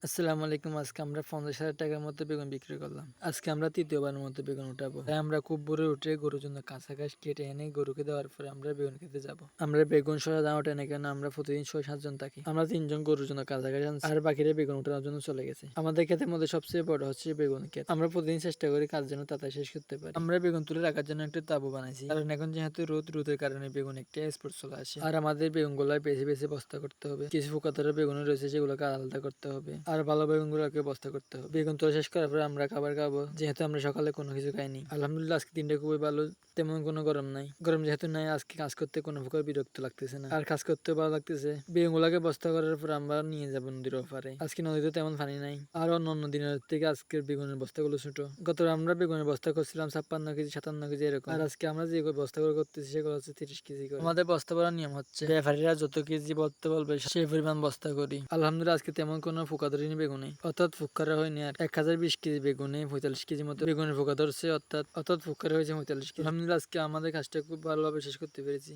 আসসালামু আলাইকুম। আজকে আমরা ৫০,০০০ টাকার মতো বেগুন বিক্রি করলাম। আজকে আমরা তৃতীয়বারের মতো বেগুন উঠাবো। তাই আমরা খুব ভোরে উঠে গরুর জন্য কাঁচা ঘাস কেটে এনে গরুকে দেওয়ার পরে আমরা বেগুন খেতে যাব। আমরা বেগুন শসা দানা ওঠে না কেন আমরা প্রতিদিন ৬-৭ জন থাকি। আমরা ৩ জন গরুর জন্য কাঁচা ঘাস আনছি আর বাকিরা বেগুন উঠানোর জন্য চলে গেছে। আমাদের ক্ষেতের মধ্যে সবচেয়ে বড় হচ্ছে বেগুন ক্ষেত। আমরা প্রতিদিন চেষ্টা করি কাজ যেন তাড়াতাড়ি শেষ করতে পারি। আমরা বেগুন তুলে রাখার জন্য একটা তাঁবু বানাইছি। কারণ এখন যেহেতু রোদের কারণে বেগুন একটা স্পট চলে আসে। আর আমাদের বেগুন গুলায় বেছে বেছে বস্তা করতে হবে। কিছু পোকা ধরা বেগুন রয়েছে সেগুলোকে আলাদা করতে হবে। আর ভালো বেগুন গুলোকে বস্তা করতে হবে। বেগুন তোলা শেষ করার পরে আমরা খাবার খাবো, যেহেতু আমরা সকালে কোনো কিছু খাইনি। আলহামদুলিল্লাহ আজকে দিনটা খুবই ভালো। তেমন কোনো গরম নাই। গরম যেহেতু নাই আজকে কাজ করতে কোনো প্রকার বিরক্ত লাগতেছে না। আর কাজ করতে ভালো লাগতেছে। বেগুন গুলাকে বস্তা করার পর আমরা নিয়ে যাবো নদীর ওপারে। আজকে নদীতে তেমন পানি নাই। আর অন্য দিনের থেকে আজকের বেগুনের বস্তাগুলো ছোট। গতবার আমরা বেগুনের বস্তা করছিলাম ৫৬ কেজি ৫৭ কেজি এরকম। আর আজকে আমরা যে বস্তাগুলো করতেছি সেগুলো হচ্ছে ৩০ কেজি করে। আমাদের বস্তা ভরার নিয়ম হচ্ছে ব্যাপারীরা যত কেজি বলতে বলবে সেই পরিমাণ বস্তা করি। আলহামদুলিল্লাহ আজকে তেমন কোনো পোকা ধরেনি বেগুনে, অর্থাৎ ফুক্কারা হয়নি। আর ১০২০ কেজি বেগুনে ৪৫ কেজি মতো বেগুনের পোকা ধরছে, অর্থাৎ ফুক্কারা হয়েছে ৪৫ কেজি। আলহামদুলিল্লাহ আজকে আমাদের কাজটা খুব ভালোভাবে শেষ করতে পেরেছি।